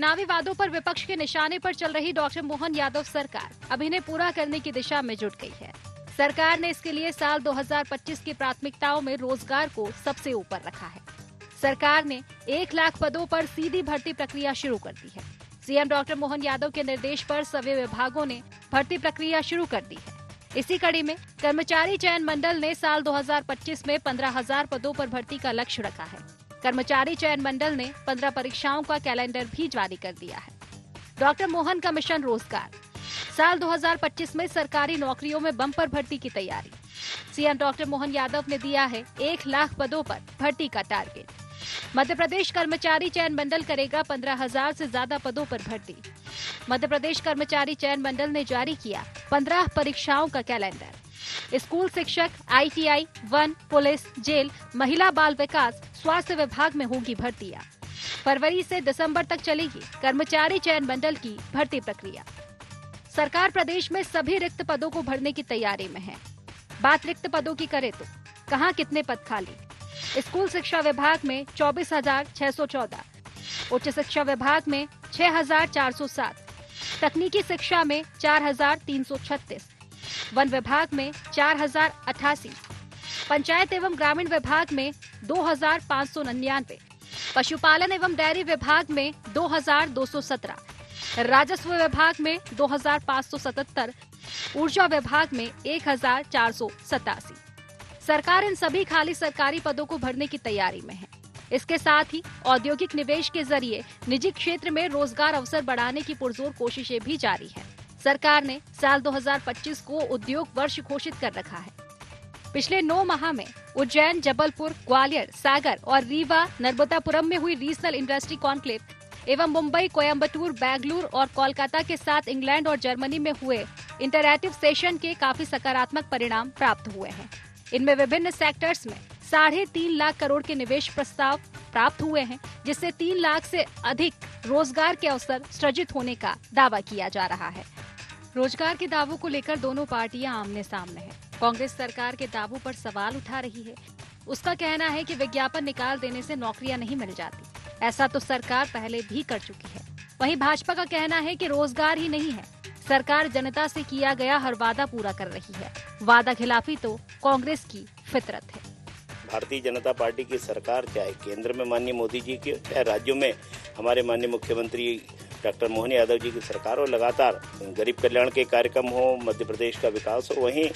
चुनावी वादों पर विपक्ष के निशाने पर चल रही डॉक्टर मोहन यादव सरकार अब इन्हें पूरा करने की दिशा में जुट गई है। सरकार ने इसके लिए साल 2025 की प्राथमिकताओं में रोजगार को सबसे ऊपर रखा है। सरकार ने 1 लाख पदों पर सीधी भर्ती प्रक्रिया शुरू कर दी है। सीएम डॉक्टर मोहन यादव के निर्देश पर सभी विभागों ने भर्ती प्रक्रिया शुरू कर दी है। इसी कड़ी में कर्मचारी चयन मंडल ने साल 2025 में 15,000 पदों पर भर्ती का लक्ष्य रखा है। कर्मचारी चयन मंडल ने 15 परीक्षाओं का कैलेंडर भी जारी कर दिया है। डॉक्टर मोहन का मिशन रोजगार। साल 2025 में सरकारी नौकरियों में बम्पर भर्ती की तैयारी। सीएम डॉक्टर मोहन यादव ने दिया है 1 लाख पदों पर भर्ती का टारगेट। मध्य प्रदेश कर्मचारी चयन मंडल करेगा 15,000 से ज्यादा पदों पर भर्ती। मध्य प्रदेश कर्मचारी चयन मंडल ने जारी किया 15 परीक्षाओं का कैलेंडर। स्कूल शिक्षक, ITI, वन, पुलिस, जेल, महिला बाल विकास, स्वास्थ्य विभाग में होगी भर्तियां। फरवरी से दिसंबर तक चलेगी कर्मचारी चयन मंडल की भर्ती प्रक्रिया। सरकार प्रदेश में सभी रिक्त पदों को भरने की तैयारी में है। बात रिक्त पदों की करें तो कहां कितने पद खाली? स्कूल शिक्षा विभाग में 24,614, उच्च शिक्षा विभाग में 6,407, तकनीकी शिक्षा में 4,336, वन विभाग में 4,088, पंचायत एवं ग्रामीण विभाग में 2,599, पशुपालन एवं डेयरी विभाग में 2,217, राजस्व विभाग में 2,577, ऊर्जा विभाग में 1,487। सरकार इन सभी खाली सरकारी पदों को भरने की तैयारी में है। इसके साथ ही औद्योगिक निवेश के जरिए निजी क्षेत्र में रोजगार अवसर बढ़ाने की पुरजोर कोशिशें भी जारी है। सरकार ने साल 2025 को उद्योग वर्ष घोषित कर रखा है। पिछले 9 माह में उज्जैन, जबलपुर, ग्वालियर, सागर और रीवा, नर्मदापुरम में हुई रीजनल इंडस्ट्री कॉन्क्लेव एवं मुंबई, कोयम्बटूर, बेंगलुरु और कोलकाता के साथ इंग्लैंड और जर्मनी में हुए इंटरैक्टिव सेशन के काफी सकारात्मक परिणाम प्राप्त हुए हैं। इनमें विभिन्न सेक्टर्स में 3.5 लाख करोड़ के निवेश प्रस्ताव प्राप्त हुए हैं, जिससे 3 लाख से अधिक रोजगार के अवसर सृजित होने का दावा किया जा रहा है। रोजगार के दावों को लेकर दोनों पार्टियां आमने सामने हैं। कांग्रेस सरकार के दावों पर सवाल उठा रही है। उसका कहना है कि विज्ञापन निकाल देने से नौकरियां नहीं मिल जाती। ऐसा तो सरकार पहले भी कर चुकी है। वहीं भाजपा का कहना है कि रोजगार ही नहीं है, सरकार जनता से किया गया हर वादा पूरा कर रही है। वादा खिलाफी तो कांग्रेस की फितरत है। भारतीय जनता पार्टी की सरकार, चाहे केंद्र में माननीय मोदी जी की, चाहे राज्यों में हमारे माननीय मुख्यमंत्री डॉक्टर मोहन यादव जी की सरकार हो, लगातार गरीब कल्याण के कार्यक्रम हो, मध्य प्रदेश का विकास हो, वहीं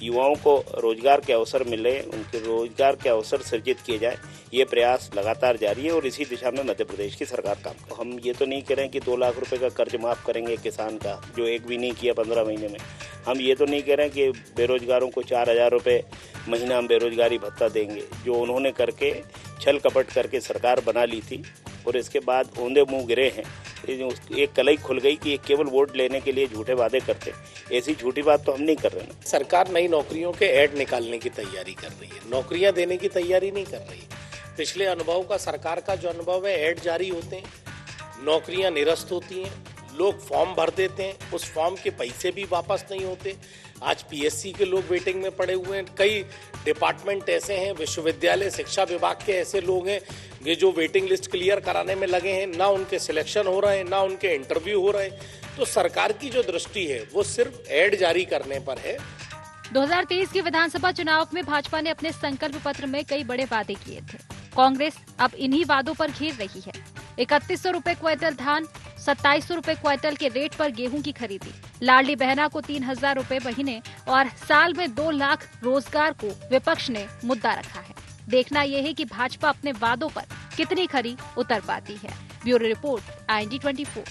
युवाओं को रोजगार के अवसर मिले, उनके रोजगार के अवसर सृजित किए जाए, ये प्रयास लगातार जारी है और इसी दिशा में मध्य प्रदेश की सरकार काम। हम ये तो नहीं कह रहे हैं कि 2 लाख रुपए का कर्ज माफ करेंगे किसान का, जो एक भी नहीं किया 15 महीने में। हम ये तो नहीं कह रहे हैं कि बेरोजगारों को 4,000 रुपए महीना हम बेरोजगारी भत्ता देंगे, जो उन्होंने करके छल कपट करके सरकार बना ली थी और इसके बाद औंधे मुंह गिरे हैं। एक कलई खुल गई कि केवल वोट लेने के लिए झूठे वादे करते। ऐसी झूठी बात तो हम नहीं कर रहे हैं। सरकार नई नौकरियों के ऐड निकालने की तैयारी कर रही है, नौकरियां देने की तैयारी नहीं कर रही। पिछले अनुभव का, सरकार का जो अनुभव है, ऐड जारी होते हैं, नौकरियां निरस्त होती हैं, लोग फॉर्म भर देते हैं, उस फॉर्म के पैसे भी वापस नहीं होते। आज PSC के लोग वेटिंग में पड़े हुए हैं। कई डिपार्टमेंट ऐसे हैं, विश्वविद्यालय शिक्षा विभाग के ऐसे लोग हैं ये जो वेटिंग लिस्ट क्लियर कराने में लगे हैं, ना उनके सिलेक्शन हो रहे हैं, ना उनके इंटरव्यू हो रहे हैं। तो सरकार की जो दृष्टि है वो सिर्फ ऐड जारी करने पर है। 2023 के विधानसभा चुनाव में भाजपा ने अपने संकल्प पत्र में कई बड़े वादे किए थे। कांग्रेस अब इन्हीं वादों पर घेर रही है। 3100 रुपए क्विंटल धान, 2700 रुपए क्विंटल के रेट पर गेहूं की खरीदी, लाडली बहना को 3,000 रुपए महीने और साल में 2 लाख रोजगार को विपक्ष ने मुद्दा रखा है। देखना यह है कि भाजपा अपने वादों पर कितनी खरी उतर पाती है। Bureau report, IND 24।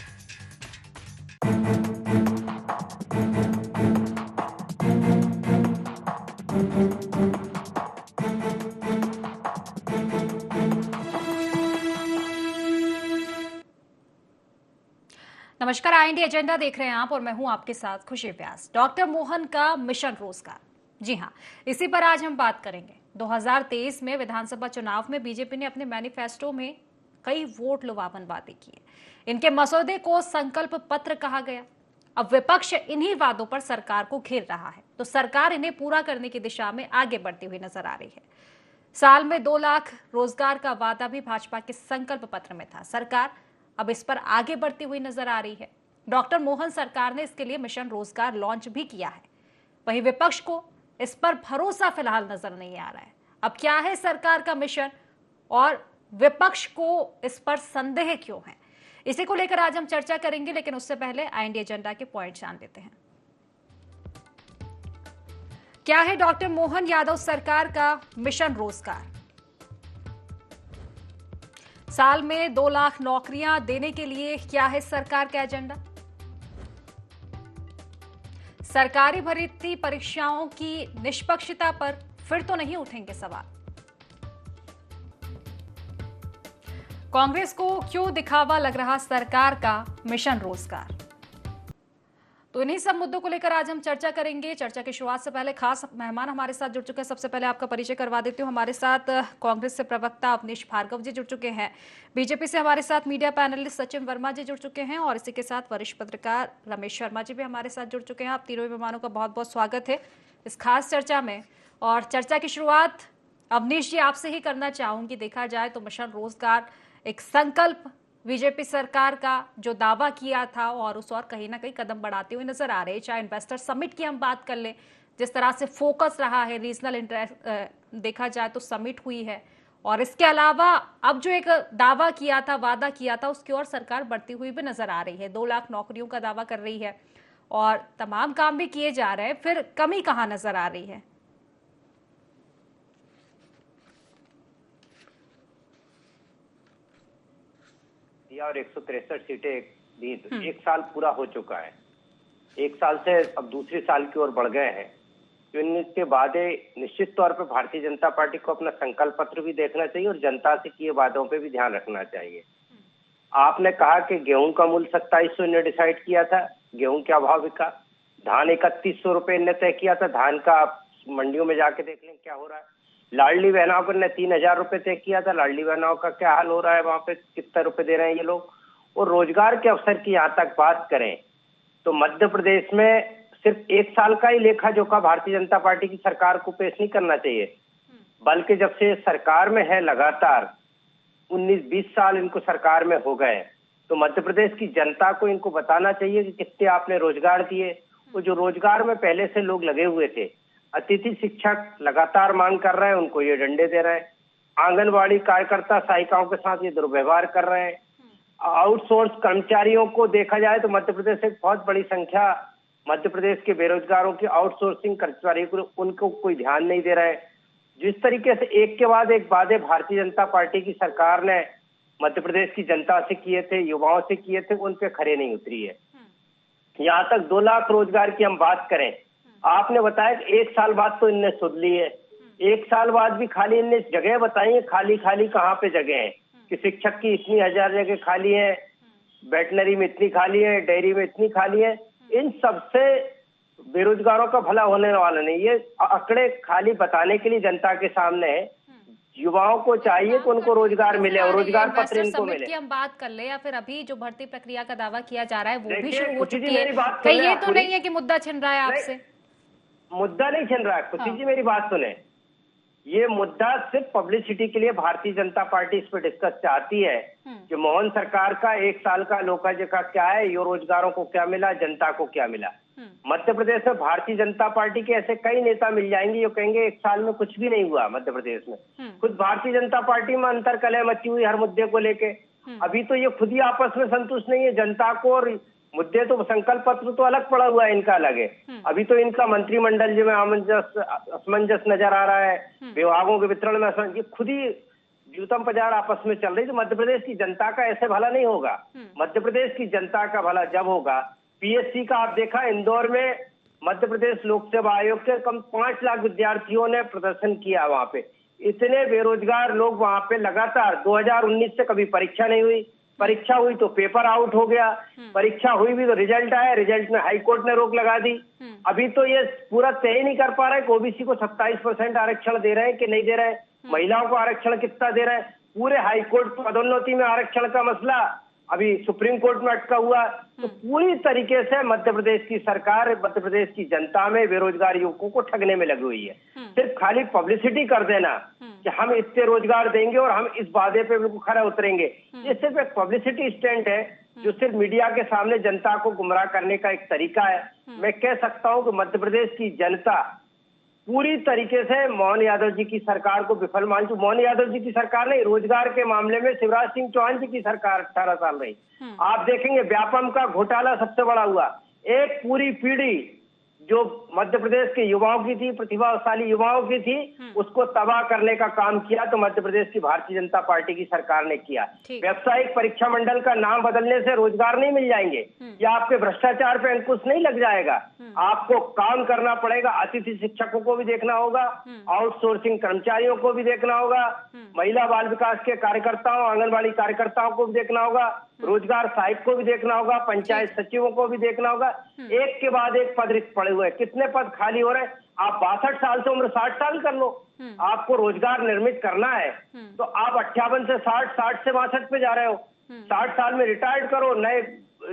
नमस्कार, IND एजेंडा देख रहे हैं आप और मैं हूं आपके साथ खुशी व्यास। डॉक्टर मोहन का मिशन रोजगार, जी हां, इसी पर आज हम बात करेंगे। 2023 में विधानसभा चुनाव में बीजेपी ने अपने मैनिफेस्टो में कई वोट लुभावन वादे किए। इनके मसौदे को संकल्प पत्र कहा गया। अब विपक्ष इन्हीं वादों पर सरकार को घेर रहा है, तो सरकार इन्हें पूरा करने की दिशा में आगे बढ़ती हुई नजर आ रही है। साल में 2 लाख रोजगार का वादा भी भाजपा के संकल्प पत्र में था। सरकार अब इस पर आगे बढ़ती हुई नजर आ रही है। डॉक्टर मोहन सरकार ने इसके लिए मिशन रोजगार लॉन्च भी किया है। वहीं विपक्ष को इस पर भरोसा फिलहाल नजर नहीं आ रहा है। अब क्या है सरकार का मिशन और विपक्ष को इस पर संदेह क्यों है, इसी को लेकर आज हम चर्चा करेंगे। लेकिन उससे पहले आईएनडी एजेंडा के पॉइंट जान लेते हैं। क्या है डॉक्टर मोहन यादव सरकार का मिशन रोजगार? साल में 2 लाख नौकरियां देने के लिए क्या है सरकार का एजेंडा? सरकारी भर्ती परीक्षाओं की निष्पक्षता पर फिर तो नहीं उठेंगे सवाल? कांग्रेस को क्यों दिखावा लग रहा सरकार का मिशन रोजगार? तो इन्हीं सब मुद्दों को लेकर आज हम चर्चा करेंगे। चर्चा की शुरुआत से पहले खास मेहमान हमारे साथ जुड़ चुके हैं। सबसे पहले आपका परिचय करवा देती हूँ। हमारे साथ कांग्रेस से प्रवक्ता अवनीश भार्गव जी जुड़ चुके हैं। बीजेपी से हमारे साथ मीडिया पैनलिस्ट सचिन वर्मा जी जुड़ चुके हैं और इसी के साथ वरिष्ठ पत्रकार रमेश शर्मा जी भी हमारे साथ जुड़ चुके हैं। आप तीनों मेहमानों का बहुत बहुत स्वागत है इस खास चर्चा में। और चर्चा की शुरुआत अवनीश जी आपसे ही करना चाहूंगी। देखा जाए तो मिशन रोजगार एक संकल्प बीजेपी सरकार का जो दावा किया था और उस और कहीं ना कहीं कदम बढ़ाते हुए नजर आ रहे हैं। चाहे इन्वेस्टर समिट की हम बात कर लें, जिस तरह से फोकस रहा है रीजनल इंटरेस्ट देखा जाए तो समिट हुई है, और इसके अलावा अब जो एक दावा किया था, वादा किया था, उसकी ओर सरकार बढ़ती हुई भी नजर आ रही है। 2 लाख नौकरियों का दावा कर रही है और तमाम काम भी किए जा रहे हैं, फिर कमी कहाँ नजर आ रही है? और 163 सीटें दी। 1 साल पूरा हो चुका है। 1 साल से अब दूसरे साल की ओर बढ़ गए हैं। तो इनके वादे निश्चित तौर पर भारतीय जनता पार्टी को अपना संकल्प पत्र भी देखना चाहिए और जनता से किए वादों पे भी ध्यान रखना चाहिए। आपने कहा कि गेहूं का मूल्य 2700 ने डिसाइड किया था, गेहूं क्या भाव बिका। धान 3100 रुपए ने तय किया था, धान का मंडियों में जाके देख लें क्या हो रहा है। लाडली बहनों पर ने 3000 रुपए तय किया था, लाडली बहनों का क्या हाल हो रहा है, वहां पे कितने रुपए दे रहे हैं ये लोग। और रोजगार के अवसर की यहाँ तक बात करें तो मध्य प्रदेश में सिर्फ 1 साल का ही लेखा जोखा भारतीय जनता पार्टी की सरकार को पेश नहीं करना चाहिए, बल्कि जब से सरकार में है लगातार 19-20 साल इनको सरकार में हो गए, तो मध्य प्रदेश की जनता को इनको बताना चाहिए कि कितने आपने रोजगार दिए। वो जो रोजगार में पहले से लोग लगे हुए थे, अतिथि शिक्षक लगातार मांग कर रहे हैं, उनको ये डंडे दे रहे हैं। आंगनबाड़ी कार्यकर्ता सहायिकाओं के साथ ये दुर्व्यवहार कर रहे हैं। आउटसोर्स कर्मचारियों को देखा जाए तो मध्य प्रदेश से बहुत बड़ी संख्या मध्य प्रदेश के बेरोजगारों की आउटसोर्सिंग कर्मचारियों को उनको कोई ध्यान नहीं दे रहा है। जिस तरीके से एक के बाद एक वादे भारतीय जनता पार्टी की सरकार ने मध्य प्रदेश की जनता से किए थे, युवाओं से किए थे, उन पे खरे नहीं उतरी है। यहाँ तक 2 लाख रोजगार की हम बात करें, आपने बताया कि 1 साल बाद तो इनने सुध ली है। 1 साल बाद भी खाली इनने जगह बताई है, खाली खाली कहाँ पे जगह है कि शिक्षक की इतनी 1000 जगह खाली है, वेटनरी में इतनी खाली है, डेयरी में इतनी खाली है। इन सबसे बेरोजगारों का भला होने वाला नहीं। ये आंकड़े खाली बताने के लिए जनता के सामने है। युवाओं को चाहिए कि उनको रोजगार मिले और रोजगार पत्र इनको मिले। हम बात कर ले या फिर अभी जो भर्ती प्रक्रिया का दावा किया जा रहा है वो भी शुरू हो खुशी जी चुकी है। मेरी बात कहीं सुने ये आप तो पूरी। नहीं है कि मुद्दा छिन रहा है आपसे? मुद्दा नहीं छिन रहा है खुशी जी, मेरी बात सुने। ये मुद्दा सिर्फ पब्लिसिटी के लिए भारतीय जनता पार्टी इस पर डिस्कस चाहती है कि मोहन सरकार का 1 साल का लोकाजका क्या है, ये रोजगारों को क्या मिला, जनता को क्या मिला। मध्य प्रदेश में भारतीय जनता पार्टी के ऐसे कई नेता मिल जाएंगे जो कहेंगे 1 साल में कुछ भी नहीं हुआ मध्य प्रदेश में। खुद भारतीय जनता पार्टी में अंतर कलह मची हुई हर मुद्दे को लेके। अभी तो ये खुद ही आपस में संतुष्ट नहीं है। जनता को और मुद्दे तो संकल्प पत्र तो अलग पड़ा हुआ है, इनका अलग है। अभी तो इनका मंत्रिमंडल जो में असमंजस नजर आ रहा है, विभागों के वितरण में ये खुद ही द्यूतम पजार आपस में चल रही। तो मध्य प्रदेश की जनता का ऐसे भला नहीं होगा। मध्य प्रदेश की जनता का भला जब होगा। पीएससी का आप देखा, इंदौर में मध्य प्रदेश लोक सेवा आयोग के कम 5 लाख विद्यार्थियों ने प्रदर्शन किया। वहां पे इतने बेरोजगार लोग वहां पे लगातार 2019 से कभी परीक्षा नहीं हुई, परीक्षा हुई तो पेपर आउट हो गया, परीक्षा हुई भी तो रिजल्ट आया, रिजल्ट में हाईकोर्ट ने रोक लगा दी। अभी तो ये पूरा तय नहीं कर पा रहे कि ओबीसी को 27% आरक्षण दे रहे हैं कि नहीं दे रहे हैं, महिलाओं को आरक्षण कितना दे रहे हैं। पूरे हाईकोर्ट पदोन्नति में आरक्षण का मसला अभी सुप्रीम कोर्ट में अटका हुआ। तो पूरी तरीके से मध्य प्रदेश की सरकार, मध्य प्रदेश की जनता में बेरोजगार युवकों को ठगने में लगी हुई है। सिर्फ खाली पब्लिसिटी कर देना कि हम इससे रोजगार देंगे और हम इस वादे पे बिल्कुल खरा उतरेंगे, ये सिर्फ एक पब्लिसिटी स्टंट है जो सिर्फ मीडिया के सामने जनता को गुमराह करने का एक तरीका है। मैं कह सकता हूं कि मध्य प्रदेश की जनता पूरी तरीके से मोहन यादव जी की सरकार को विफल मान चुकी। मोहन यादव जी की सरकार नहीं, रोजगार के मामले में शिवराज सिंह चौहान जी की सरकार 18 साल रही। आप देखेंगे व्यापम का घोटाला सबसे बड़ा हुआ। एक पूरी पीढ़ी जो मध्य प्रदेश के युवाओं की थी, प्रतिभाशाली युवाओं की थी, उसको तबाह करने का काम किया तो मध्य प्रदेश की भारतीय जनता पार्टी की सरकार ने किया। व्यावसायिक परीक्षा मंडल का नाम बदलने से रोजगार नहीं मिल जाएंगे या आपके भ्रष्टाचार पे अंकुश नहीं लग जाएगा। आपको काम करना पड़ेगा। अतिथि शिक्षकों को भी देखना होगा, आउटसोर्सिंग कर्मचारियों को भी देखना होगा, महिला बाल विकास के कार्यकर्ताओं, आंगनबाड़ी कार्यकर्ताओं को भी देखना होगा, रोजगार सहायक को भी देखना होगा, पंचायत सचिवों को भी देखना होगा। एक के बाद एक पद रिक्त पड़े हुए हैं। कितने पद खाली हो रहे हैं? आप 62 साल से उम्र 60 साल कर लो। आपको रोजगार निर्मित करना है तो आप 58 से 60, 60 से 62 पे जा रहे हो। 60 साल में रिटायर्ड करो, नए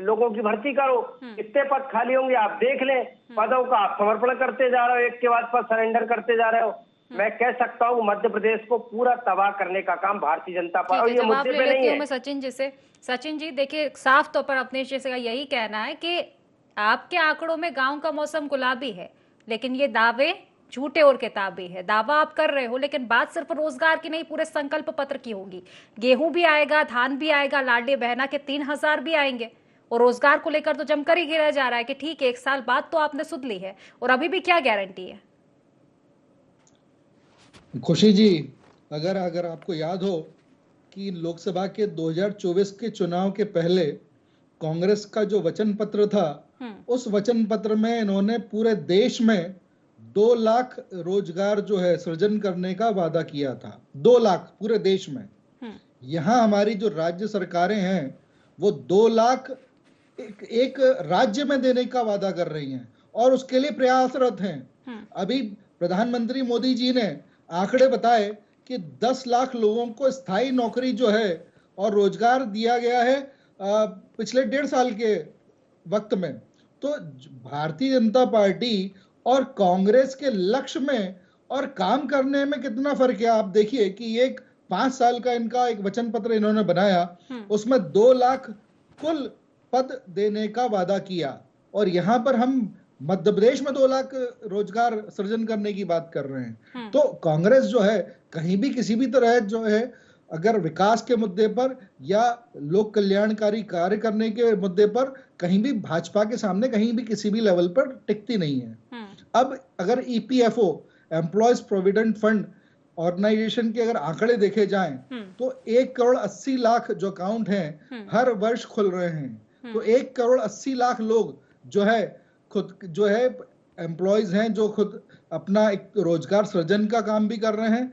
लोगों की भर्ती करो। कितने पद खाली होंगे आप देख लें। पदों का आप समर्पण करते जा रहे हो, एक के बाद पद सरेंडर करते जा रहे हो। मैं कह सकता हूँ मध्य प्रदेश को पूरा तबाह करने का काम भारतीय जनता पार्टी, और ये मुद्दे पे नहीं है। मैं सचिन जी से, सचिन जी देखिए, साफ तौर पर अपने जैसे का यही कहना है कि आपके आंकड़ों में गांव का मौसम गुलाबी है, लेकिन ये दावे झूठे और किताबी है। दावा आप कर रहे हो लेकिन बात सिर्फ रोजगार की नहीं, पूरे संकल्प पत्र की होगी। गेहूं भी आएगा, धान भी आएगा, लाडली बहना के 3000 भी आएंगे, और रोजगार को लेकर तो जमकर ही गिरा जा रहा है कि ठीक है 1 साल बाद तो आपने सुध ली है, और अभी भी क्या गारंटी है? खुशी जी, अगर आपको याद हो कि लोकसभा के 2024 के चुनाव के पहले कांग्रेस का जो वचन पत्र था, उस वचन पत्र में इन्होंने पूरे देश में 2 लाख रोजगार जो है सृजन करने का वादा किया था। 2 लाख पूरे देश में। यहाँ हमारी जो राज्य सरकारें हैं वो 2 लाख एक राज्य में देने का वादा कर रही हैं और उसके लिए प्रयासरत हैं। अभी प्रधानमंत्री मोदी जी ने आंकड़े बताए कि 10 लाख लोगों को स्थायी नौकरी जो है और रोजगार दिया गया है पिछले 1.5 साल के वक्त में। तो भारतीय जनता पार्टी और कांग्रेस के लक्ष्य में और काम करने में कितना फर्क है। आप देखिए कि एक 5 साल का इनका एक वचन पत्र इन्होंने बनाया, उसमें 2 लाख कुल पद देने का वादा किया, और यहाँ पर हम मध्य प्रदेश में 2 लाख रोजगार सृजन करने की बात कर रहे हैं। तो कांग्रेस जो है कहीं भी किसी भी तरह जो है अगर विकास के मुद्दे पर या लोक कल्याणकारी कार्य करने के मुद्दे पर कहीं भी भाजपा के सामने कहीं भी किसी भी लेवल पर टिकती नहीं है। अब अगर EPFO, Employees Provident Fund Organisation के अगर आंकड़े देखे जाएं तो 1 करोड़ 80 लाख जो अकाउंट हैं हर वर्ष खुल रहे हैं। तो 1 करोड़ 80 लाख लोग जो है खुद जो है एम्प्लॉयज हैं, जो खुद अपना एक रोजगार सृजन का काम भी कर रहे हैं,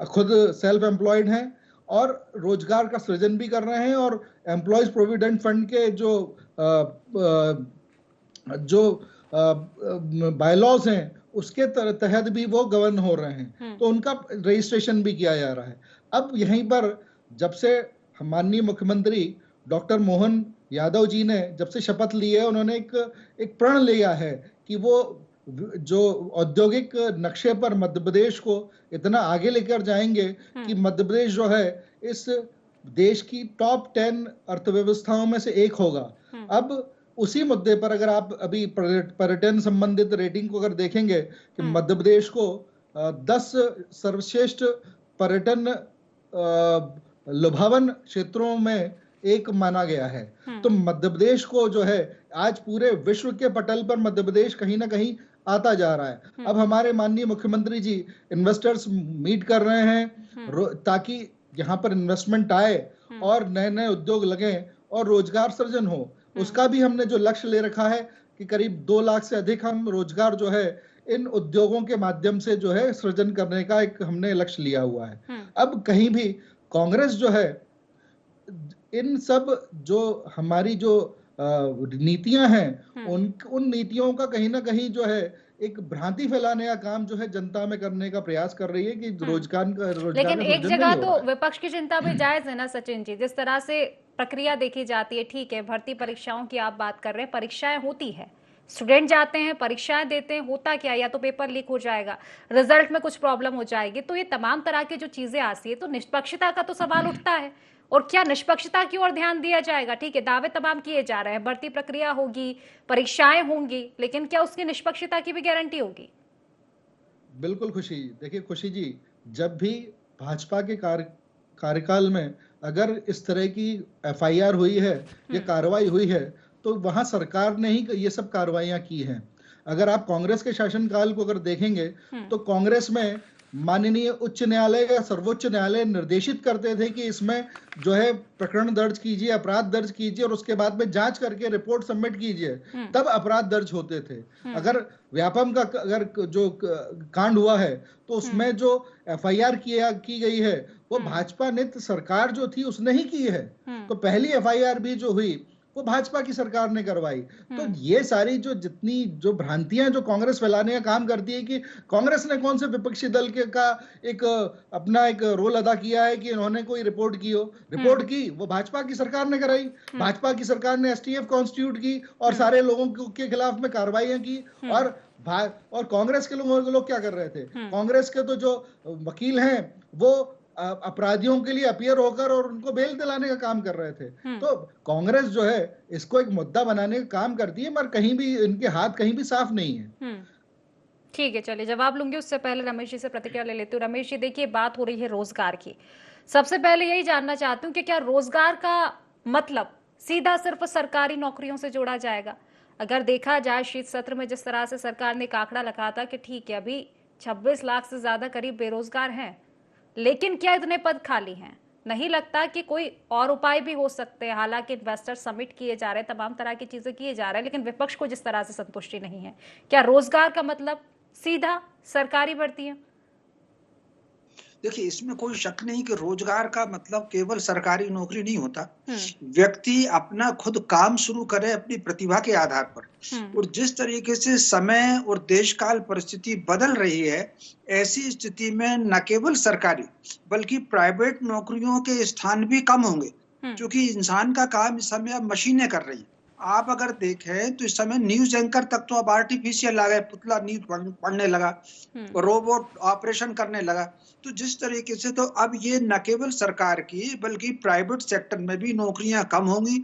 खुद सेल्फ एम्प्लॉयड हैं और रोजगार का सृजन भी कर रहे हैं, और एम्प्लॉयज प्रोविडेंट फंड के जो बायलॉज हैं उसके तहत भी वो गवर्न हो रहे हैं। तो उनका रजिस्ट्रेशन भी किया जा रहा है। अब यहीं पर जब से माननीय मुख्यमंत्री डॉक्टर मोहन यादव जी ने जब से शपथ ली है, उन्होंने एक प्रण लिया है कि वो जो औद्योगिक नक्शे पर मध्य प्रदेश को इतना आगे लेकर जाएंगे कि मध्य प्रदेश जो है इस देश की टॉप 10 अर्थव्यवस्थाओं में से एक होगा। अब उसी मुद्दे पर अगर आप अभी पर्यटन संबंधित रेटिंग को अगर देखेंगे कि मध्य प्रदेश को 10 सर्वश्रेष्ठ पर्यटन लुभावन क्षेत्रों में एक माना गया है। तो मध्य प्रदेश को जो है आज पूरे विश्व के पटल पर मध्य प्रदेश कहीं ना कहीं आता जा रहा है। अब हमारे माननीय मुख्यमंत्री जी इन्वेस्टर्स मीट कर रहे हैं ताकि यहाँ पर इन्वेस्टमेंट आए और नए नए उद्योग लगे और रोजगार सृजन हो। उसका भी हमने जो लक्ष्य ले रखा है कि करीब 2 लाख से अधिक हम रोजगार जो है इन उद्योगों के माध्यम से जो है सृजन करने का एक हमने लक्ष्य लिया हुआ है। अब कहीं भी कांग्रेस जो है इन सब जो हमारी जो नीतियां हैं उन नीतियों का कहीं ना कहीं जो है एक भ्रांति फैलाने का काम जो है जनता में करने का प्रयास कर रही है कि रोजगार लेकिन का एक सृजन जगह नहीं हो तो रहा है। विपक्ष की चिंता भी जायज है ना सचिन जी, जिस तरह से प्रक्रिया देखी जाती है, ठीक है भर्ती परीक्षाओं की आप बात कर रहे हैं, परीक्षाएं होती है, स्टूडेंट जाते हैं परीक्षाएं देते हैं, होता क्या, या तो पेपर लीक हो जाएगा, रिजल्ट में कुछ प्रॉब्लम हो जाएगी, तो ये तमाम तरह की जो चीजें आती है तो निष्पक्षता का तो सवाल उठता है। और क्या निष्पक्षता की ओर ध्यान दिया जाएगा? ठीक है दावे तमाम किए जा रहे हैं, भर्ती प्रक्रिया होगी, परीक्षाएं होंगी, लेकिन क्या उसकी निष्पक्षता की भी गारंटी होगी? बिल्कुल खुशी, देखिए खुशी जी, जब भी भाजपा के कार्यकाल में अगर इस तरह की एफआईआर हुई है या कार्रवाई हुई है तो वहां सरकार ने ही ये सब कार्रवाइयां की हैं। अगर आप कांग्रेस के शासनकाल को अगर देखेंगे तो कांग्रेस में माननीय उच्च न्यायालय या सर्वोच्च न्यायालय निर्देशित करते थे कि इसमें जो है प्रकरण दर्ज कीजिए, अपराध दर्ज कीजिए और उसके बाद में जांच करके रिपोर्ट सबमिट कीजिए, तब अपराध दर्ज होते थे। अगर व्यापम का अगर जो कांड हुआ है तो उसमें जो एफआईआर की गई है वो भाजपा नेतृत्व सरकार जो थी उसने ही की है। तो पहली एफआईआर भी जो हुई वो भाजपा की सरकार ने करवाई। तो ये सारी जो जितनी जो भ्रांतियां जो कांग्रेस फैलाने का काम करती है कि कांग्रेस ने कौन से विपक्षी दल का एक अपना एक रोल अदा किया है कि इन्होंने कोई रिपोर्ट की हो, रिपोर्ट की वो भाजपा की सरकार ने कराई। भाजपा की सरकार ने एसटीएफ कॉन्स्टिट्यूट की और सारे लोगों के खिलाफ में कार्रवाइयां की। और कांग्रेस के लोग क्या कर रहे थे? कांग्रेस के तो जो वकील हैं वो अपराधियों के लिए अपीयर होकर और उनको बेल दिलाने का काम कर रहे थे। तो कांग्रेस जो है इसको एक मुद्दा बनाने का काम करती है, मगर कहीं भी इनके हाथ कहीं भी साफ नहीं है। ठीक है, चलिए जवाब लूंगी, उससे पहले रमेश जी से प्रतिक्रिया ले लेती हूँ। रमेश जी देखिए, बात हो रही है रोजगार की, सबसे पहले यही जानना चाहती हूँ कि क्या रोजगार का मतलब सीधा सिर्फ सरकारी नौकरियों से जोड़ा जाएगा? अगर देखा जाए शीत सत्र में जिस तरह से सरकार ने एक आंकड़ा लगा था कि ठीक है अभी 26 लाख से ज्यादा करीब बेरोजगार हैं, लेकिन क्या इतने पद खाली हैं? नहीं लगता कि कोई और उपाय भी हो सकते हैं? हालांकि इन्वेस्टर समिट किए जा रहे हैं, तमाम तरह की चीजें किए जा रहे हैं, लेकिन विपक्ष को जिस तरह से संतुष्टि नहीं है, क्या रोजगार का मतलब सीधा सरकारी भर्ती है? देखिए, इसमें कोई शक नहीं कि रोजगार का मतलब केवल सरकारी नौकरी नहीं होता। व्यक्ति अपना खुद काम शुरू करे अपनी प्रतिभा के आधार पर। और जिस तरीके से समय और देश काल परिस्थिति बदल रही है, ऐसी स्थिति में न केवल सरकारी बल्कि प्राइवेट नौकरियों के स्थान भी कम होंगे, क्योंकि इंसान का काम इस समय अब मशीनें कर रही हैं। आप अगर देखें तो इस समय न्यूज एंकर तक तो अब आर्टिफिशियल आ गए, पुतला न्यूज पढ़ने लगा, रोबोट ऑपरेशन करने लगा। तो जिस तरीके से तो अब ये न केवल सरकार की बल्कि प्राइवेट सेक्टर में भी नौकरियां कम होंगी।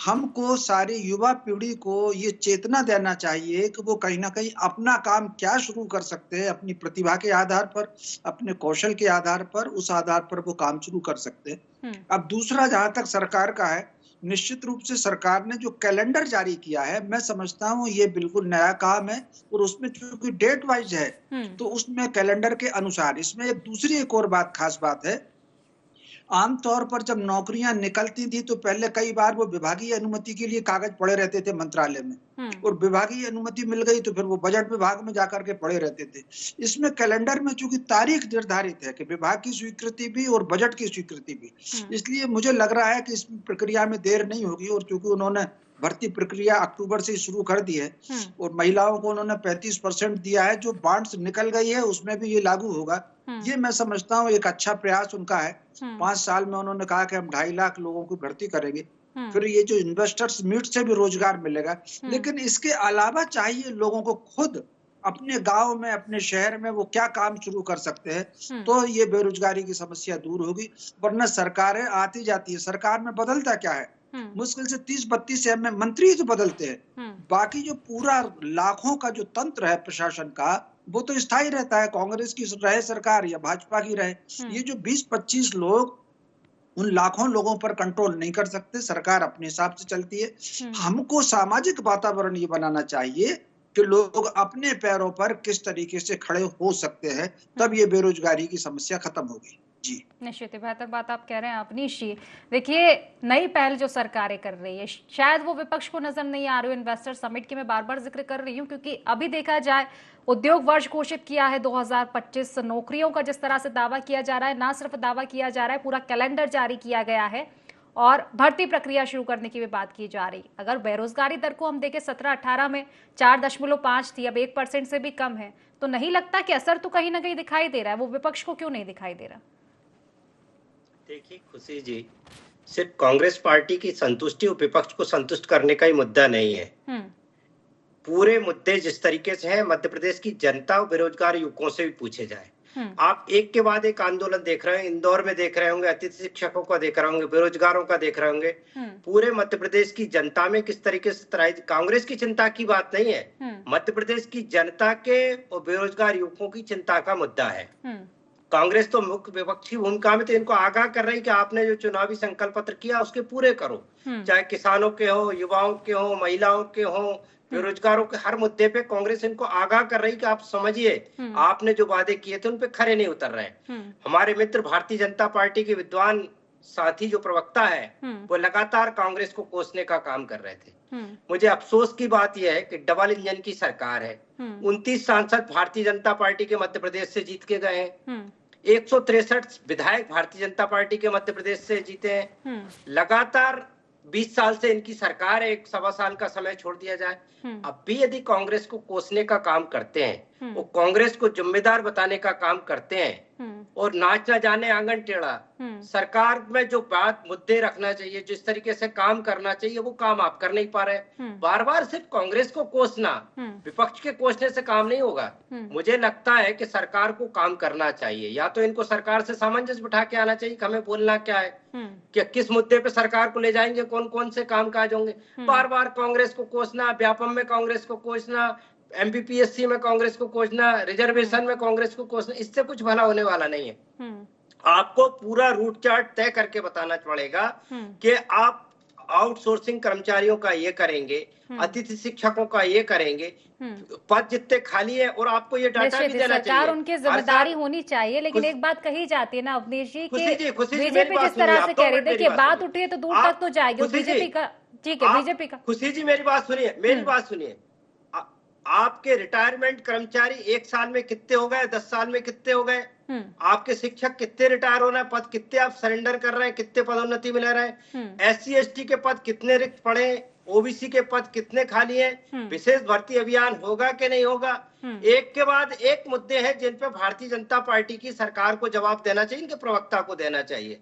हमको सारी युवा पीढ़ी को ये चेतना देना चाहिए कि वो कहीं ना कहीं अपना काम क्या शुरू कर सकते हैं, अपनी प्रतिभा के आधार पर, अपने कौशल के आधार पर, उस आधार पर वो काम शुरू कर सकते हैं। अब दूसरा, जहां तक सरकार का है, निश्चित रूप से सरकार ने जो कैलेंडर जारी किया है, मैं समझता हूँ ये बिल्कुल नया काम है। और उसमें चूंकि डेट वाइज है तो उसमें कैलेंडर के अनुसार, इसमें एक और बात, खास बात है, आमतौर पर जब नौकरियां निकलती थी तो पहले कई बार वो विभागीय अनुमति के लिए कागज पड़े रहते थे मंत्रालय में, और विभागीय अनुमति मिल गई तो फिर वो बजट विभाग में जाकर के पड़े रहते थे। इसमें कैलेंडर में चूंकि तारीख निर्धारित है कि विभाग की स्वीकृति भी और बजट की स्वीकृति भी, इसलिए मुझे लग रहा है कि इस प्रक्रिया में देर नहीं होगी। और चूंकि उन्होंने भर्ती प्रक्रिया अक्टूबर से शुरू कर दी है और महिलाओं को उन्होंने 35% दिया है, जो बांड्स निकल गई है उसमें भी ये लागू होगा। ये मैं समझता हूँ एक अच्छा प्रयास उनका है। 5 साल में उन्होंने कहा कि हम 2.5 लाख लोगों की भर्ती करेंगे। फिर ये जो इन्वेस्टर्स मीट से भी रोजगार मिलेगा। लेकिन इसके अलावा चाहिए लोगों को खुद अपने गांव में, अपने शहर में वो क्या काम शुरू कर सकते हैं, तो ये बेरोजगारी की समस्या दूर होगी। वरना सरकारें आती जाती है, सरकार में बदलता क्या है, मुश्किल से 30-32 एमएलए मंत्री तो बदलते हैं, बाकी जो पूरा लाखों का जो तंत्र है प्रशासन का, वो तो स्थायी रहता है, कांग्रेस की रहे सरकार या भाजपा की रहे। ये जो 20-25 लोग उन लाखों लोगों पर कंट्रोल नहीं कर सकते, सरकार अपने हिसाब से चलती है। हमको सामाजिक वातावरण ये बनाना चाहिए कि लोग अपने पैरों पर किस तरीके से खड़े हो सकते हैं, तब ये बेरोजगारी की समस्या खत्म होगी। जी, निश्चित ही बेहतर बात आप कह रहे हैं अपनीश जी। देखिए, नई पहल जो सरकारें कर रही है, शायद वो विपक्ष को नजर नहीं आ रही है। इन्वेस्टर समिट की मैं बार बार जिक्र कर रही हूँ क्योंकि अभी देखा जाए उद्योग वर्ष घोषित किया है 2025, नौकरियों का जिस तरह से दावा किया जा रहा है, ना सिर्फ दावा किया जा रहा है, पूरा कैलेंडर जारी किया गया है और भर्ती प्रक्रिया शुरू करने की भी बात की जा रही। अगर बेरोजगारी दर को हम देखें 17-18 में 4.5 थी, अब 1% से भी कम है, तो नहीं लगता कि असर तो कहीं ना कहीं दिखाई दे रहा है? वो विपक्ष को क्यों नहीं दिखाई दे रहा? देखिए खुशी जी, सिर्फ कांग्रेस पार्टी की संतुष्टि और विपक्ष को संतुष्ट करने का ही मुद्दा नहीं है। पूरे मुद्दे जिस तरीके से हैं, मध्य प्रदेश की जनता और बेरोजगार युवकों से भी पूछे जाए। आप एक के बाद एक आंदोलन देख रहे हैं, इंदौर में देख रहे होंगे, अतिथि शिक्षकों का देख रहे होंगे, बेरोजगारों का देख रहे होंगे। पूरे मध्य प्रदेश की जनता में किस तरीके से कांग्रेस की चिंता की बात नहीं है, मध्य प्रदेश की जनता के और बेरोजगार युवकों की चिंता का मुद्दा है। कांग्रेस तो मुख्य विपक्षी भूमिका में, तो इनको आगाह कर रही कि आपने जो चुनावी संकल्प पत्र किया उसके पूरे करो, चाहे किसानों के हो, युवाओं के हो, महिलाओं के हो, बेरोजगारों के हर मुद्दे पे कांग्रेस इनको आगाह कर रही कि आप समझिए आपने जो वादे किए थे उन पे खरे नहीं उतर रहे। हमारे मित्र भारतीय जनता पार्टी के विद्वान साथी जो प्रवक्ता है वो लगातार कांग्रेस को कोसने का काम कर रहे थे। मुझे अफसोस की बात यह है कि डबल इंजन की सरकार है। 29 सांसद भारतीय जनता पार्टी के मध्य प्रदेश से जीत के गए हैं, 163 विधायक भारतीय जनता पार्टी के मध्य प्रदेश से जीते हैं। लगातार 20 साल से इनकी सरकार है, 1.25 साल का समय छोड़ दिया जाए। अब भी यदि कांग्रेस को कोसने का काम करते हैं, वो कांग्रेस को जिम्मेदार बताने का काम करते हैं और नाच ना जाने आंगन टेढ़ा, सरकार में जो बात मुद्दे रखना चाहिए, जिस तरीके से काम करना चाहिए, वो काम आप कर नहीं पा रहे। बार बार सिर्फ कांग्रेस को कोसना, विपक्ष के कोसने से काम नहीं होगा। मुझे लगता है कि सरकार को काम करना चाहिए, या तो इनको सरकार से सामंजस्य बिठा के आना चाहिए कि हमें बोलना क्या है, कि किस मुद्दे पे सरकार को ले जाएंगे, कौन कौन से काम काज होंगे। बार बार कांग्रेस को कोसना, व्यापम में कांग्रेस को कोसना, एमपीपीएससी में कांग्रेस को कोसना, रिजर्वेशन में कांग्रेस को कोसना, इससे कुछ भला होने वाला नहीं है। आपको पूरा रूट चार्ट तय करके बताना पड़ेगा कि आप आउटसोर्सिंग कर्मचारियों का ये करेंगे, अतिथि शिक्षकों का ये करेंगे, पद जितने खाली है, और आपको ये डाटा भी देना चाहिए। सरकार उनकी जिम्मेदारी होनी चाहिए, लेकिन एक बात कही जाती है ना अवनीश जी, कि बीजेपी जिस तरह से कह रही थी कि बात उठी है तो दूर तक तो जाएगी बीजेपी का। ठीक है, बीजेपी का। खुशी जी मेरी बात सुनिए, मेरी बात सुनिए। आपके रिटायरमेंट कर्मचारी 1 साल में कितने हो गए, 10 साल में कितने हो गए? आपके शिक्षक कितने रिटायर हो रहे हैं, पद कितने आप सरेंडर कर रहे हैं, कितने पदोन्नति मिल रहे हैं? SC ST के पद कितने रिक्त पड़े, ओबीसी के पद कितने खाली हैं, विशेष भर्ती अभियान होगा कि नहीं होगा? एक के बाद एक मुद्दे हैं जिन पे भारतीय जनता पार्टी की सरकार को जवाब देना चाहिए, इनके प्रवक्ता को देना चाहिए,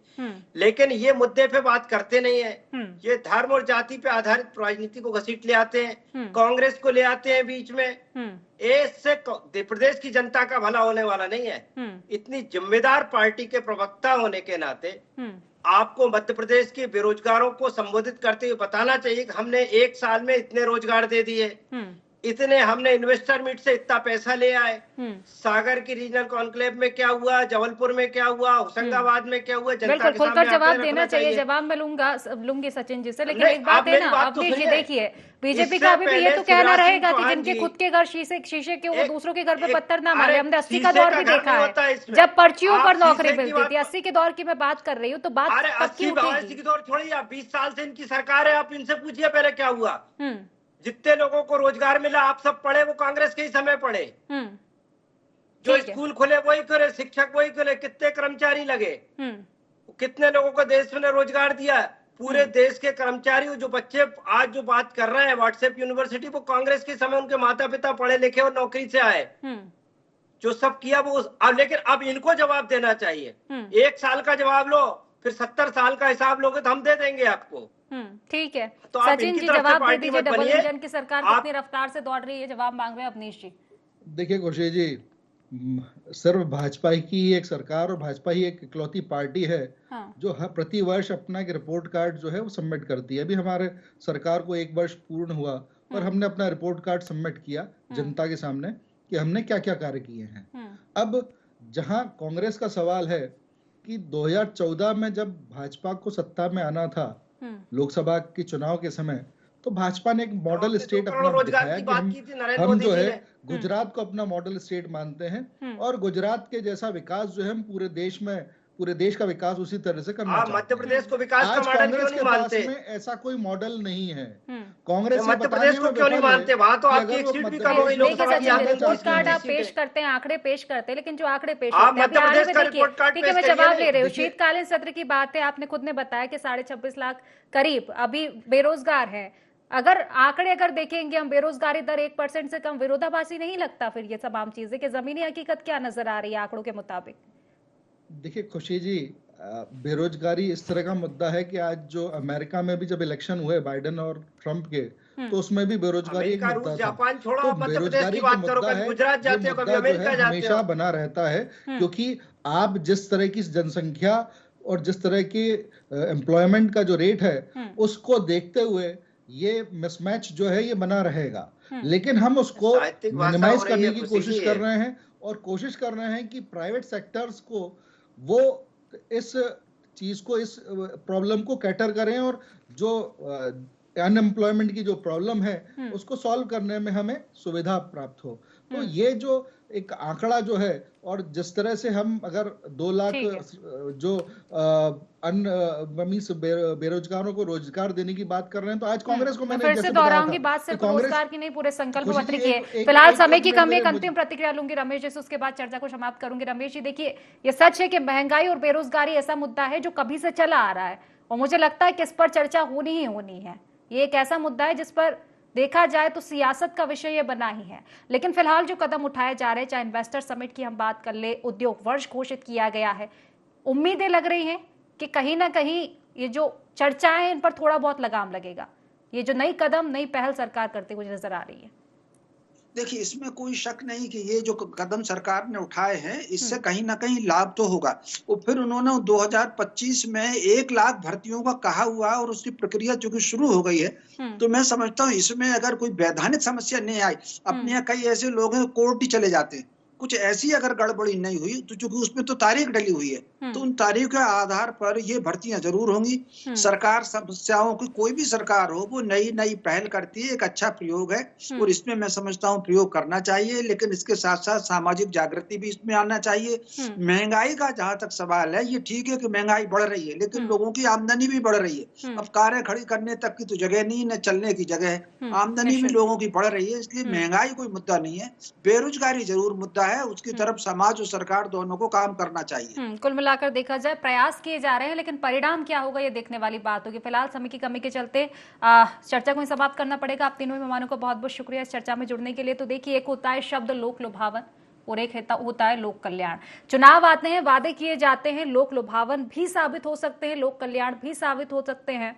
लेकिन ये मुद्दे पे बात करते नहीं है। ये धर्म और जाति पे आधारित राजनीति को घसीट ले आते हैं, कांग्रेस को ले आते हैं बीच में। इससे प्रदेश की जनता का भला होने वाला नहीं है। इतनी जिम्मेदार पार्टी के प्रवक्ता होने के नाते आपको मध्य प्रदेश के बेरोजगारों को संबोधित करते हुए बताना चाहिए कि हमने 1 साल में इतने रोजगार दे दिए, इतने हमने इन्वेस्टर मीट से इतना पैसा ले आए। सागर की रीजनल कॉन्क्लेव में क्या हुआ, जबलपुर में क्या हुआ, होशंगाबाद में क्या हुआ, जनता के सामने जवाब देना चाहिए। जवाब मैं लूंगी सचिन जी से, लेकिन एक बात है ना अवनीश जी, देखिए बीजेपी का अभी भी ये तो कहना रहेगा कि जिनके खुद के घर शीशे के, वो दूसरों के घर पे पत्थर ना मारे। हमने 80 का दौर भी देखा है जब पर्चियों पर नौकरी मिलती थी। 80 के दौर की मैं बात कर रही हूँ, तो बात 80 के दौर छोड़िए, आप 20 साल से इनकी सरकार है, आप इनसे पूछिए पहले क्या हुआ। जितने लोगों को रोजगार मिला, आप सब पढ़े, वो कांग्रेस के ही समय पढ़े। जो स्कूल खुले वही खुले, शिक्षक वही खुले, कितने कर्मचारी लगे, कितने लोगों को देश में रोजगार दिया। पूरे देश के कर्मचारी, जो बच्चे आज जो बात कर रहे हैं व्हाट्सएप यूनिवर्सिटी, वो कांग्रेस के समय उनके माता पिता पढ़े लिखे और नौकरी से आए। जो सब किया वो लेकिन अब इनको जवाब देना चाहिए। 1 साल का जवाब लो, फिर 70 साल का हिसाब लोगे तो हम दे देंगे आपको। ठीक है, तो सचिन जी जवाब दे दीजिए। डबल इंजन की सरकार कितनी रफ्तार से दौड़ रही है, जवाब मांग रहे हैं अवनीश जी। देखिए खुशी जी, सिर्फ भाजपा की एक सरकार और भाजपा ही एक इकलौती पार्टी है जो प्रति वर्ष अपना एक रिपोर्ट कार्ड जो है वो सबमिट करती है। अभी हमारे सरकार को 1 वर्ष पूर्ण हुआ और हमने अपना रिपोर्ट कार्ड सबमिट किया जनता के सामने कि हमने क्या क्या कार्य किए हैं। अब जहां कांग्रेस का सवाल है कि 2014 में जब भाजपा को सत्ता में आना था, लोकसभा के चुनाव के समय, तो भाजपा ने एक मॉडल स्टेट अपना दिखाया कि हम जो है गुजरात को अपना मॉडल स्टेट मानते हैं और गुजरात के जैसा विकास जो है हम पूरे देश में पूरे देश का विकास उसी तरह से करना चाहते हैं। मध्य प्रदेश को विकास का मॉडल क्यों नहीं मानते? में ऐसा कोई मॉडल नहीं है। कांग्रेस मध्य प्रदेश को क्यों नहीं मानते? वहां तो आपकी एक सीट भी कम हो गई लोकसभा की। रिपोर्ट कार्ड आप पेश करते हैं, आंकड़े पेश करते हैं, लेकिन जो आंकड़े पेश आप मध्य प्रदेश का रिपोर्ट कार्ड ठीक है, मैं जवाब ले रही हूँ। शीतकालीन सत्र की बात है, आपने खुद ने बताया कि 26.5 लाख करीब अभी बेरोजगार है। अगर आंकड़े देखेंगे हम, बेरोजगारी दर 1% से कम, विरोधाभासी नहीं लगता फिर ये तमाम चीजें कि जमीनी हकीकत क्या नजर आ रही है आंकड़ों के मुताबिक? देखिए खुशी जी, बेरोजगारी इस तरह का मुद्दा है कि आज जो अमेरिका में भी जब इलेक्शन हुए बाइडेन और ट्रंप के, तो उसमें भी बेरोजगारी एक मुद्दा था। जापान छोड़ो, तो मध्य प्रदेश की बात करो, कभी गुजरात जाते हो, कभी अमेरिका जाते हो, हमेशा बना रहता है। क्योंकि आप जिस तरह की जनसंख्या और जिस तरह की एम्प्लॉयमेंट का जो रेट है उसको देखते हुए ये मिसमैच जो है ये बना रहेगा। लेकिन हम उसको मिनिमाइज करने की कोशिश कर रहे हैं और कोशिश कर रहे हैं कि प्राइवेट सेक्टर्स को वो इस चीज को, इस प्रॉब्लम को कैटर करें और जो अनएम्प्लॉयमेंट की जो प्रॉब्लम है उसको सॉल्व करने में हमें सुविधा प्राप्त हो। तो ये जो एक आंकड़ा जो है, और जिस तरह से हम अगर 2 लाख जो बेरोजगारों को रोजगार देने की बात कर रहे हैं, तो आज कांग्रेस को मैंने फिर से दोहराऊंगी बात, सिर्फ रोजगार की नहीं, पूरे संकल्प पत्र की है। फिलहाल समय की कमी, एक अंतिम प्रतिक्रिया लूंगी रमेश जी से, उसके बाद चर्चा को समाप्त करूंगी। रमेश जी देखिए, ये सच है कि महंगाई और बेरोजगारी ऐसा मुद्दा है जो कभी से चला आ रहा है और मुझे लगता है कि इस पर चर्चा होनी ही होनी है। ये एक ऐसा मुद्दा है जिस पर देखा जाए तो सियासत का विषय ये बना ही है। लेकिन फिलहाल जो कदम उठाए जा रहे हैं, चाहे इन्वेस्टर समिट की हम बात कर ले, उद्योग वर्ष घोषित किया गया है, उम्मीदें लग रही हैं कि कहीं ना कहीं ये जो चर्चाएं हैं इन पर थोड़ा बहुत लगाम लगेगा। ये जो नई कदम, नई पहल सरकार करते हुए नजर आ रही है। देखिए, इसमें कोई शक नहीं कि ये जो कदम सरकार ने उठाए हैं इससे कहीं ना कहीं लाभ तो होगा। और फिर उन्होंने 2025 में 1 लाख भर्तियों का कहा हुआ और उसकी प्रक्रिया चूंकि शुरू हो गई है, तो मैं समझता हूँ इसमें अगर कोई वैधानिक समस्या नहीं आई, अपने यहाँ कई ऐसे लोग हैं कोर्ट ही चले जाते हैं, कुछ ऐसी अगर गड़बड़ी नहीं हुई तो चूंकि उसमें तो तारीख डली हुई है, तो उन तारीख के आधार पर ये भर्तियां जरूर होंगी। सरकार समस्याओं की, कोई भी सरकार हो, वो नई नई पहल करती है, एक अच्छा प्रयोग है और इसमें मैं समझता हूँ प्रयोग करना चाहिए। लेकिन इसके साथ साथ सामाजिक जागृति भी इसमें आना चाहिए। महंगाई का जहां तक सवाल है, ये ठीक है कि महंगाई बढ़ रही है, लेकिन लोगों की आमदनी भी बढ़ रही है। अब कारें खड़ी करने तक की तो जगह नहीं, न चलने की जगह है, आमदनी भी लोगों की बढ़ रही है, इसलिए महंगाई कोई मुद्दा नहीं है। बेरोजगारी जरूर मुद्दा है, उसकी तरफ समाज और सरकार दोनों को काम करना चाहिए। कुल मिलाकर देखा जाए प्रयास किए जा रहे हैं, लेकिन परिणाम क्या होगा ये देखने वाली बात होगी। फिलहाल समय की कमी के चलते चर्चा को समाप्त करना पड़ेगा। आप तीनों मेहमानों का बहुत बहुत शुक्रिया इस चर्चा में जुड़ने के लिए। तो देखिए, एक होता है शब्द लोक लुभावन और एक होता है लोक कल्याण। चुनाव आते हैं, वादे किए जाते हैं, लोक लुभावन भी साबित हो सकते हैं, लोक कल्याण भी साबित हो सकते हैं।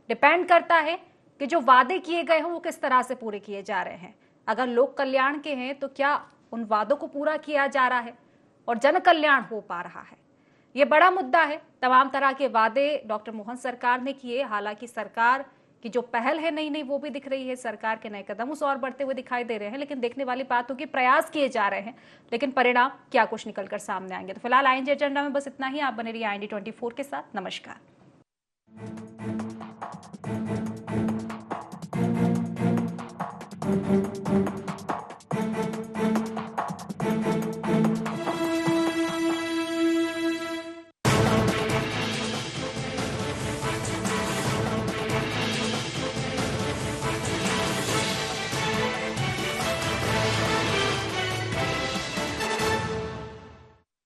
डिपेंड करता है कि जो वादे किए गए हैं वो किस तरह से पूरे किए जा रहे हैं। अगर लोक कल्याण के हैं तो क्या उन वादों को पूरा किया जा रहा है और जन कल्याण हो पा रहा है, ये बड़ा मुद्दा है। तमाम तरह के वादे डॉक्टर मोहन सरकार ने किए, हालांकि सरकार की जो पहल है नई नई वो भी दिख रही है, सरकार के नए कदम उस और बढ़ते हुए दिखाई दे रहे हैं। लेकिन देखने वाली बात होगी, प्रयास किए जा रहे हैं, लेकिन परिणाम क्या कुछ निकलकर सामने आएंगे। तो फिलहाल आईएनजी एजेंडा में बस इतना ही। आप बने रहिए IND 24 के साथ। नमस्कार।